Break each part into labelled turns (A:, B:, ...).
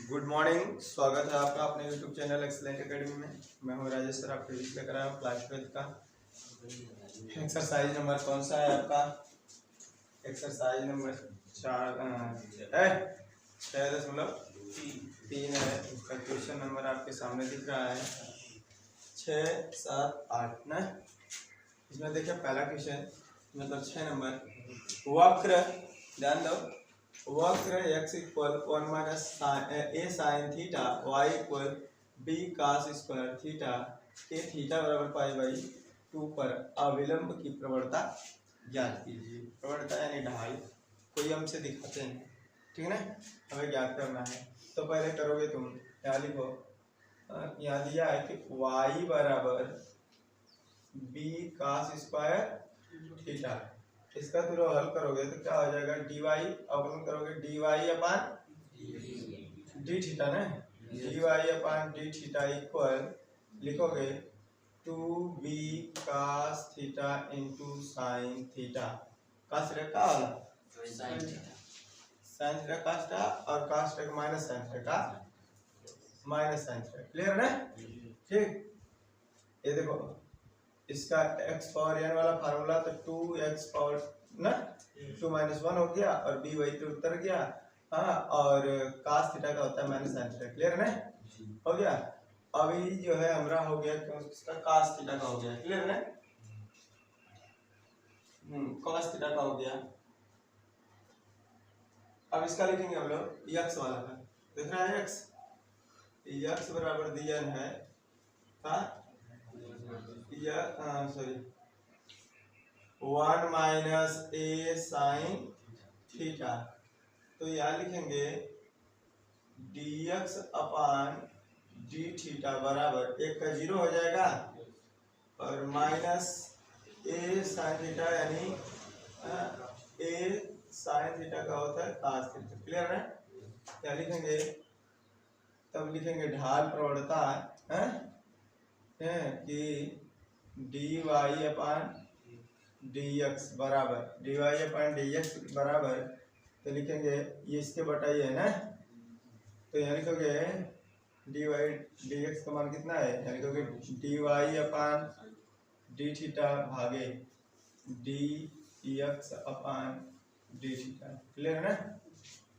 A: Good morning. स्वागत है आपका अपने यूट्यूब चैनल एक्सीलेंट एकेडमी में। मैं हूं राजेश सर, आपके बीच लेकर आया हूँ क्लास 12 का एक्सरसाइज नंबर कौन सा है आपका? एक्सरसाइज नंबर 6.3 है। उसका क्वेश्चन नंबर आपके सामने दिख रहा है 6, 7, 8 ना। इसमें देखिए पहला क्वेश्चन मतलब 6 नंबर वक्र, ध्यान दो, वक्र x equal 1 minus a sine theta y equal b cos square theta के थीटा बराबर पाई बाई 2 पर अविलंब की प्रवणता ज्ञात कीजिए। प्रवणता यानी ढाल कोई हमसे दिखाते हैं, ठीक है ना, हमें ज्ञात करना है। तो पहले करोगे तुम, क्या लिखो, यहाँ दिया है कि y बराबर b कास स्क्वायर थीटा। इसका तुम हल करोगे तो क्या हो जाएगा, डी वाई अवकलन करोगे D Y upon D theta ना, D Y upon D theta equal लिखोगे 2b cos theta into sine theta. Cos theta का वाला साइन थीटा कास थीटा और cos theta minus sine theta का माइनस साइन थीटा। क्लियर ना? ठीक, ये देखो इसका x पावर n वाला फार्मूला तो 2x पावर ना 2 माइनस 1 हो गया और b वही तो उत्तर गया। हाँ, और cos थीटा का होता है माइनस साइन थीटा। क्लियर ना? हो गया। अभी जो है हमारा हो गया इसका cos थीटा का हो गया। क्लियर ना? cos थीटा का हो गया। अब इसका लिखेंगे हम लोग x वाला का, देख रहा है x बराबर दिया है का sorry 1 minus a sine theta. तो यहाँ लिखेंगे dx अपान डी थीटा बराबर एक का 0 हो जाएगा और माइनस a साइन थीटा यानी a साइन थीटा का होता है cos थीटा। क्लियर है? क्या लिखेंगे, तब लिखेंगे ढाल प्रवणता है कि D Y upon D x बराबर तो लिखेंगे ये इसके बटा ये है ना, तो यहाँ लिखोगे डी वाई डी एक्स का मान कितना है, यहाँ लिखोगे D Y upon D theta भागे डी एक्स अपान डी थीटा। क्लियर है ना?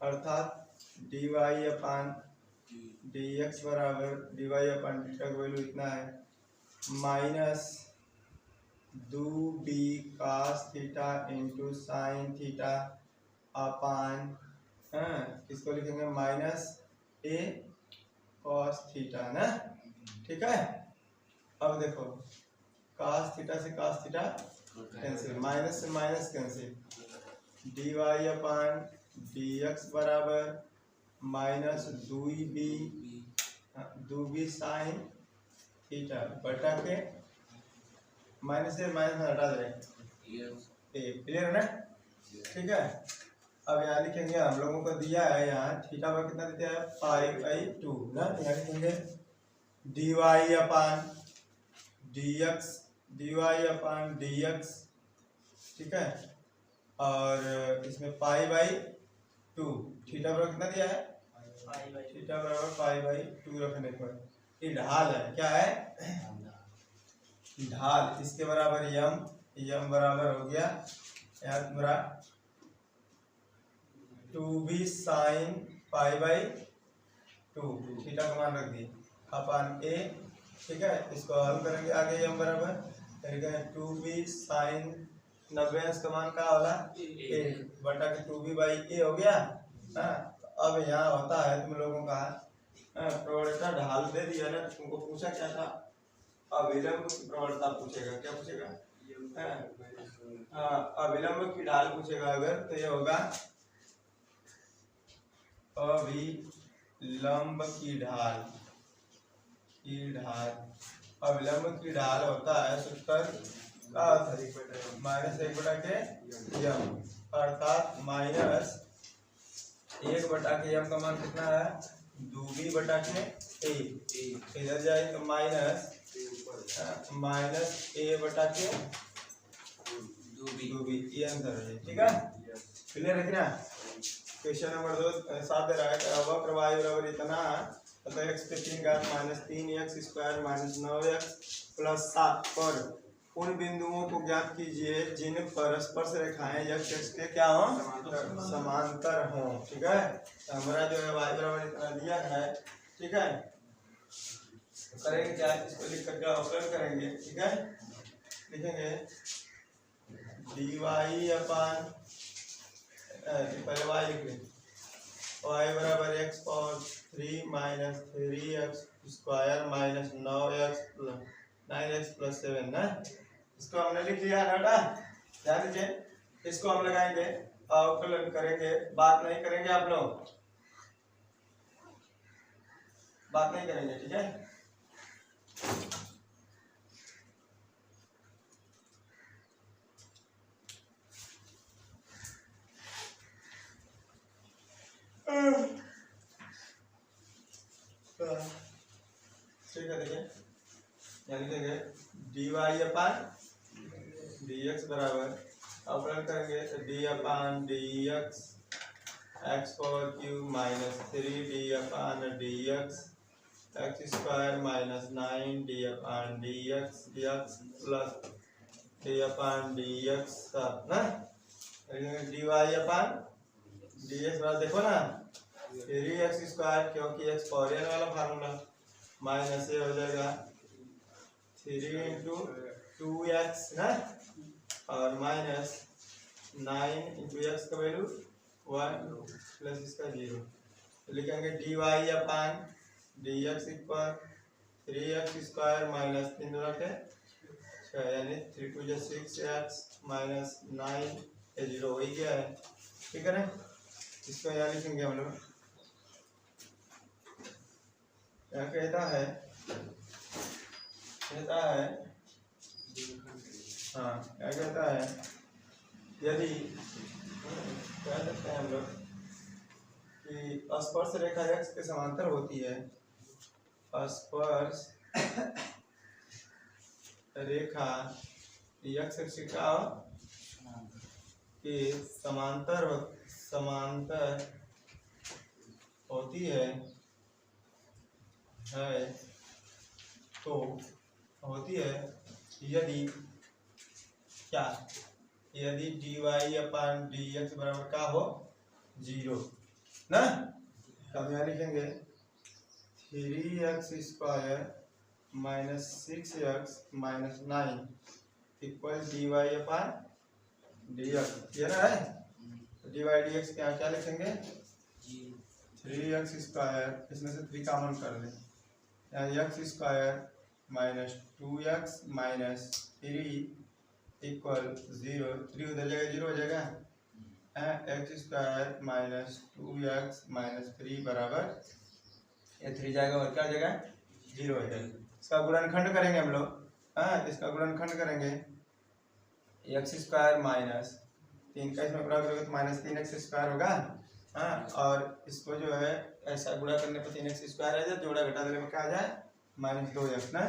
A: अर्थात D Y upon D x बराबर D Y upon D theta का वैल्यू इतना है minus 2b cos theta into sine theta upon इसको लिखेंगे माइनस a cos थीटा ना। ठीक है? अब देखो cos थीटा से cos थीटा कैंसिल, माइनस से माइनस कैंसिल, dy अपान dx बराबर माइनस 2b साइन थीटा बटा के माइनस से माइनस हटा दे। क्लियर है ना? ठीक है। अब यहाँ लिखेंगे हम लोगों को दिया है यहाँ थीटा पर कितना देते हैं π/2 ना, यहाँ लिखेंगे dy अपान dx, ठीक है, और इसमें π/2 थीटा पर कितना दिया है थीटा बराबर π/2 रखने पर ये ढाल है। क्या है? ढाल। इसके बराबर यम बराबर हो गया यहाँ तुम्हारा 2b साइन π/2 थीटा का मान रख दी अपान a। ठीक है, इसको हल करेंगे आगे यम बराबर 2b साइन 90 अंश का मान का वाला a बटा के 2b/a हो गया। अब यहाँ होता है तुम लोगों का प्रवणता ढाल दे दिया ना, तुमको पूछा क्या था, अविलंब की प्रवणता पूछेगा। क्या पूछेगा? अविलंब की ढाल पूछेगा अगर, तो ये होगा अविलंब की ढाल। अविलंब की ढाल होता है सूत्र माइनस 1 बटा के यम, अर्थात माइनस 1 बटा के यम का मान कितना है 2b बटा के a, इधर जाए तो माइनस a बटा के 2b, ये आंसर है। ठीक है? क्लियर है क्या? क्वेश्चन नंबर 7 दे रहा है वक्र y बराबर इतना मतलब x पे 3 घात minus 3x square minus 9x plus 7 पर उन बिंदुओं को ज्ञात कीजिए जिन पर स्पर्श रेखाएं x के क्या हो समांतर हो। ठीक है, तो हमारा जो है y बराबर इतना दिया है। ठीक है, करेंगे क्या, इसको लिख करके अवकलन करेंगे। ठीक है, लिखेंगे dy अपन पहले y लिख लें, y बराबर x power 3 minus 3x square minus 9x plus 7 ना, इसको हमने लिख लिया है बेटा। ध्यान दीजिए, इसको हम लगाएंगे अवकलन करेंगे, बात नहीं करेंगे, आप लोग बात नहीं करेंगे। ठीक है, ठीक है, देखिए यहाँ लिखेंगे dy अपन dx बराबर अवकलन करेंगे तो d अपन dx x power cube minus 3d अपन dx x square minus 9d अपन dx dx प्लस d अपन dx ना, dy अपन dx बराबर देखो ना 3x स्क्वायर, क्योंकि x पावर n वाला फार्मूला, माइनस ये हो जाएगा 3 इंटू 2x ना, और माइनस 9 इंटू एक्स का वैल्यू 1 प्लस इसका 0। तो लिखेंगे dy अपन dx equal 3x square minus 3 दूना के 6 यानी 3 2 6x माइनस 9 ये 0 हो ही गया है। ठीक है ना, इसको यहाँ लिखेंगे हम लोग, क्या कहता है हाँ क्या कहता है, यदि क्या कहते हैं हम लोग कि स्पर्श रेखा x के समांतर होती है, स्पर्श रेखा x का के समांतर होती है तो होती है यदि क्या, यदि dy अपन dx बराबर क्या हो 0 ना, तब यहाँ लिखेंगे 3x square minus 6x minus 9 equal dy अपन dx, ये ना है, dy dx क्या लिखेंगे 3x स्क्वायर, इसमें से 3 कॉमन कर लें, यहाँ x square minus 2x minus 3 equal 0, 3 उधर जाएगा 0 हो जाएगा, x square minus 2x minus 3 बराबर ये 3 जाएगा और क्या हो जाएगा 0 हो जाएगा। इसका गुणनखंड करेंगे हम लोग, इसका गुणनखंड करेंगे x स्क्वायर माइनस 3 का इसमें गुणा करोगे तो माइनस 3x स्क्वायर होगा, और इसको जो है ऐसा गुणा करने पर 3x स्क्वायर आ जाए, जोड़ा घटा देने पर क्या आ जाए माइनस 2x ना,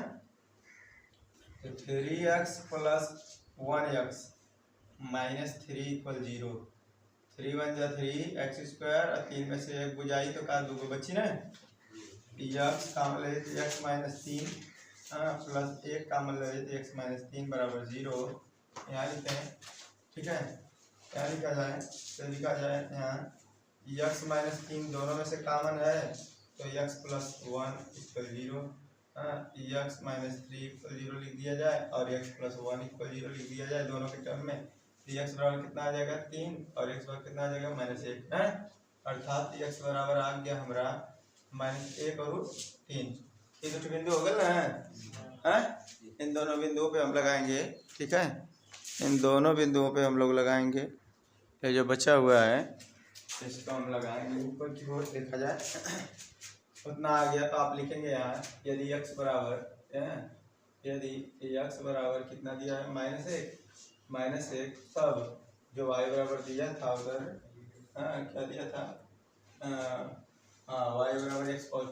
A: तो 3x plus 1x minus 3 equal 0, 3 1 जा 3x स्क्वायर और 3 में से 1 बुझाई तो का 2 बची ना, x कामन ले तो x माइनस 3 प्लस 1 कामन ले तो x माइनस 3 बराबर 0 यहाँ लिखते हैं। ठीक है, यहाँ लिखा जाए तो लिखा जाए यहाँ x माइनस 3 दोनों में से कॉमन है तो x plus 1 equal 0, x minus 3 equal 0 लिख दिया जाए और x प्लस 1 इक्वल 0 लिख दिया जाए दोनों के टर्म में, तो x बराबर कितना आ जाएगा 3 और x बराबर कितना आ जाएगा माइनस 1 है, अर्थात x बराबर आ गया हमारा माइनस 1 और 3। ये तो बिंदु हो गए ना, इन दोनों बिंदुओं पे हम लगाएंगे। ठीक है, इन दोनों बिंदुओं पे हम लोग लगाएंगे, ये जो बचा हुआ है इसको हम लगाएंगे ऊपर की ओर, देखा जाए उतना आ गया तो आप लिखेंगे यहाँ यदि x बराबर कितना दिया है माइनस 1 तब जो y बराबर दिया था उधर क्या दिया था, y बराबर x पावर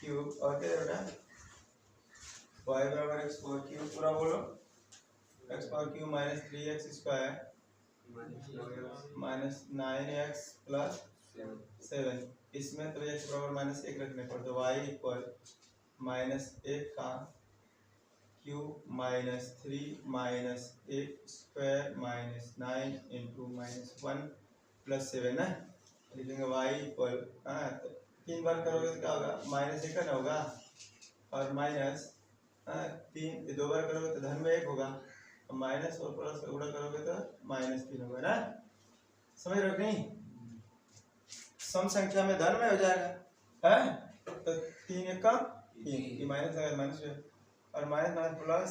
A: क्यूब और क्या बेटा y बराबर x पावर क्यूब पूरा बोलो, x power cube minus 3x square -9x plus 7। इसमें तो x बराबर -1 रखने पर तो y इक्वल -1 का क्यूब -3 -1 स्क्वायर -9 इंटू -1 प्लस 7 है। लिखेंगे y इक्वल, हाँ तो 3 बार करोगे तो क्या होगा, -1 का ना होगा और माइनस 3 2 बार करोगे तो धन में 1 होगा, माइनस और प्लस का गुणा करोगे तो -3 होगा ना। समझ रहे हो नहीं? सम संख्या में धन में हो जाएगा है तो 3 1 का 3 माइनस है माइनस और माइनस प्लस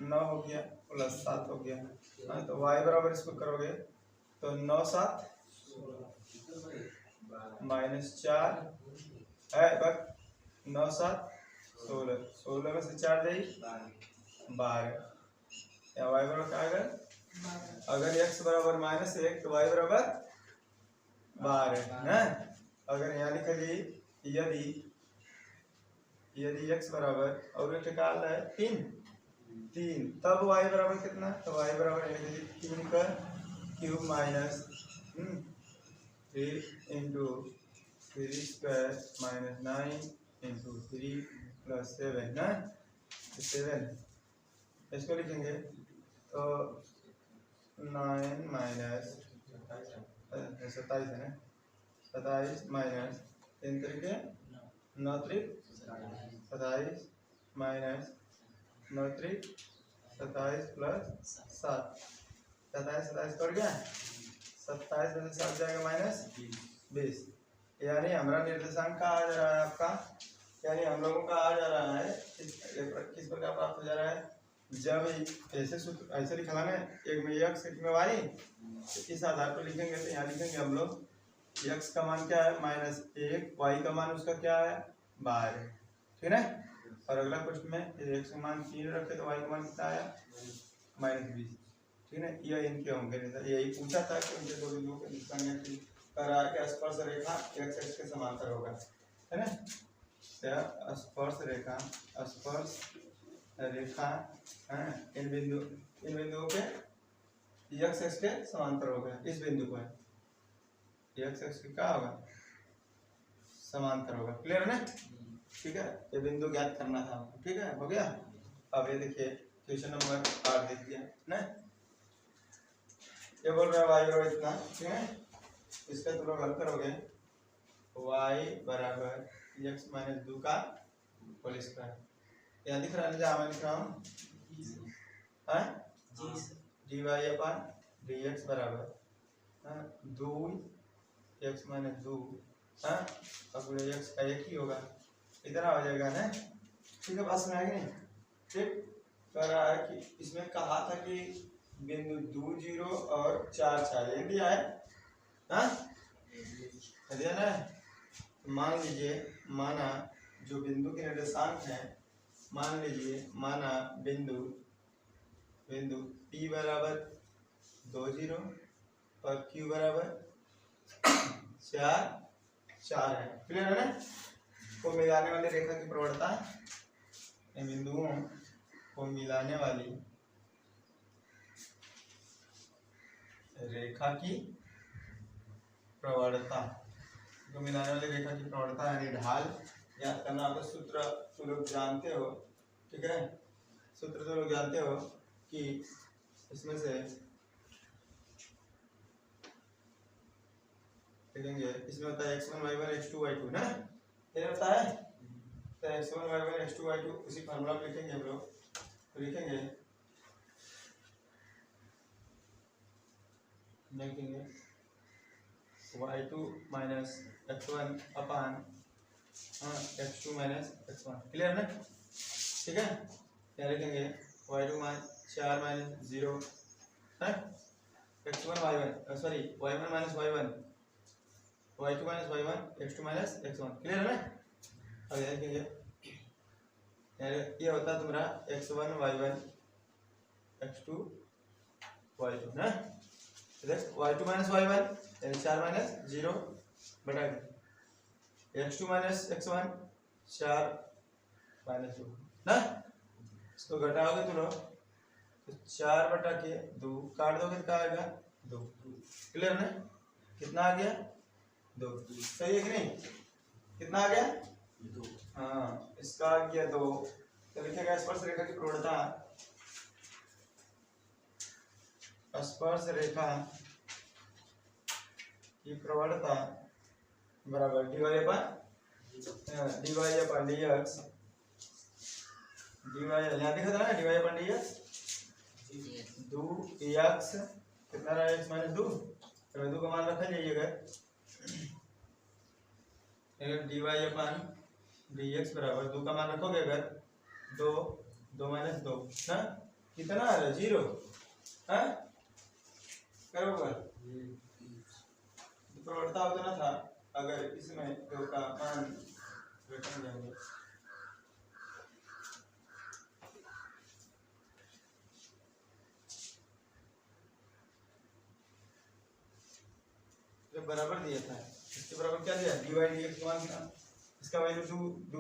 A: 9 हो गया प्लस 7 हो गया। हाँ तो y बराबर इसको करोगे तो 9 7 -4 है, बट 9 7 16 16 में से 4 जाए 12 या y बराबर क्या आएगा, अगर x बराबर -1 तो y बराबर 12 है। अगर यहाँ लिखा जी यदि x बराबर और एक निकालना है 3 तब y बराबर कितना, तो y बराबर 3 का cube -3 into 3 square -9 into 3 plus 7 ना, 7 इसको लिखेंगे तो 9 माइनस 27 है ना, 27 माइनस 3 तरीके 9 त्रिक 27 माइनस 9 त्रिक 27 प्लस 7 27 कट गया, 27 में से 7 जाएगा -20, यानी हमारा निर्देशांक का आ जा रहा है आपका, यानी हम लोगों का आ जा रहा है किस प्रकार प्राप्त हो जा रहा है, जब ऐसे सूत्र ऐसे लिखा ना, एक में x एक में y, इस आधार पर लिखेंगे तो यहाँ लिखेंगे हम लोग x का मान क्या है -1, y का मान उसका क्या है 12, ठीक है। और अगला प्रश्न में x का मान 3 रखे तो y का मान कितना आया -20, ठीक है। ये इनके होंगे, यही पूछा था कि उनके दो बिंदुओं के निशान करा के स्पर्श रेखा x x के समांतर होगा, है ना। स्पर्श रेखा इन बिंदुओं के x x के समांतर होगा, इस बिंदु पर x x के क्या होगा समांतर होगा, क्लियर है ना। ठीक है, ये बिंदु ज्ञात करना था हमको, ठीक है, हो गया। अब ये देखिए क्वेश्चन नंबर 8 देख दिया ना, ये बोल रहा है y बराबर इतना, ठीक है। इसका तुम लोग हल करोगे y बराबर x माइनस 2 का होल स्क्वायर, यहाँ दिख रहा है जहाँ मैं लिख रहा हूँ dy अपन dx बराबर 2x माइनस 2 अब x का एक ही होगा, इतना हो जाएगा ना, ठीक है। बात समझ नहीं, ठीक कह रहा है कि इसमें कहा था कि बिंदु 2 0 और 4 4 ये दिया है, हाँ दिया ना। मान लीजिए, माना जो बिंदु के निर्देशांक है, मान लीजिए माना बिंदु P बराबर 2 0 और Q बराबर 4 4 है, क्लियर है ना। को मिलाने वाली रेखा की प्रवणता, इन बिंदुओं को मिलाने वाली रेखा की प्रवणता, तो मिलाने वाली रेखा की प्रवणता यानी ढाल याद करना होगा। सूत्र तो लोग जानते हो, ठीक है, सूत्र तो लोग जानते हो कि इसमें से देखेंगे, इसमें होता है x1 y1 x2 y2 ना, ये होता है तो x1 y1 x2 y2 उसी फार्मूला में लिखेंगे हम लोग, तो लिखेंगे y2 माइनस x1 अपान x2 माइनस x1, क्लियर ना, ठीक है। क्या लिखेंगे y2 4 माइनस 0 है x1 y1 sorry y1 minus y1 y2 minus y1 x2 minus x1, clear है ना। अब ये लिखेंगे ये होता है तुम्हारा x1 y1 x2 y2 ना, y2 माइनस y1 यानी 4 माइनस 0 बटा x2 माइनस x1 4 माइनस 2 ना, इसको घटाओगे तो 4 बटा के 2 काट दोगे तो क्या आएगा 2। क्लियर ना? कितना आ गया? 2। सही है कि नहीं? कितना आ गया? 2। हाँ, इसका आ गया 2। तो लिखेगा स्पर्श रेखा की प्रवणता, स्पर्श रेखा की प्रवणता बराबर dy अपन dx, dy यहाँ दिखा था ना, dy अपन dx 2x कितना रहा है, x माइनस 2, तो 2 का मान रखा जाइएगा, dy अपन dx बराबर 2 का मान रखोगे अगर 2 माइनस 2 ना, कितना आ रहा है? 0। हाँ करो कर, प्रवणता उतना था अगर इसमें 2 का मान रखा जाएगा। जब बराबर दिया था, इसके बराबर क्या दिया? dy dx का मान कितना, इसका वैल्यू 2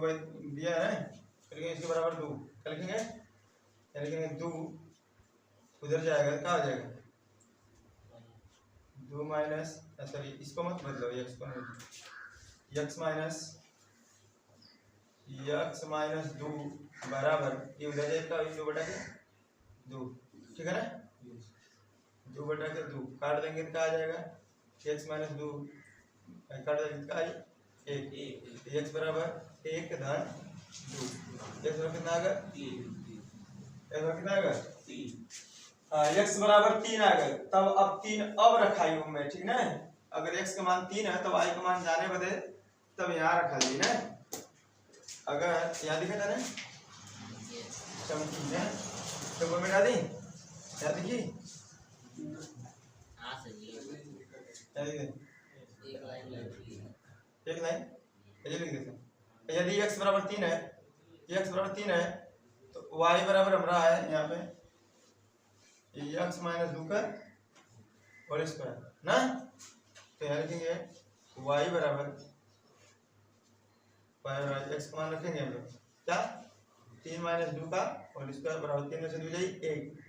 A: दिया है, लेकिन इसके बराबर 2 क्या लिखेंगे? क्या लिखेंगे? 2 उधर जाएगा क्या आ जाएगा? 2 माइनस, सॉरी इसको मत बदलो, x को नहीं, x माइनस 2 बराबर ये उधर जाएगा 2 बटा के 2, ठीक है ना? 2 बटा के 2 काट देंगे तो क्या आ जाएगा? x माइनस 2 काट देंगे तो 1, x बराबर 1 धन 2, x बराबर कितना आ गया? 3, x बराबर कितना आ गया? 3। हाँ, x बराबर 3 आ गया, तब अब 3 अब रखा ही हूँ मैं, ठीक ना? अगर x का मान 3 है तो y का मान जाने बदे तब यहाँ रखा ली ना, अगर यहाँ दिखा था ना चमकी है तो मिटा दी, यहाँ देखिए एक लाइन ये लिख देते। यदि x बराबर 3 है, x बराबर 3 है तो y बराबर हम रहा है यहाँ पे x माइनस 2 का होल स्क्वायर ना, तो यहाँ लिखेंगे y बराबर x का मान रखेंगे हम लोग क्या? 3 माइनस 2 का होल स्क्वायर बराबर 3 में से 2 जाए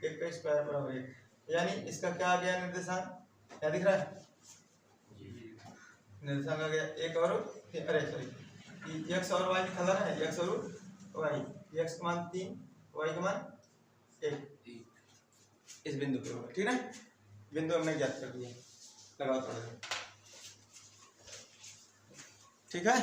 A: 1 का स्क्वायर बराबर 1, यानी इसका क्या आ गया निर्देशांक? क्या दिख रहा है? निर्देशांक आ गया 1 और अरे सॉरी x और y लिखा था ना, x और y, x का मान 3, y का मान 1 इस बिंदु पे होगा, ठीक है? बिंदु हमने ज्ञात कर दिया, लगाओ थोड़ा, ठीक है?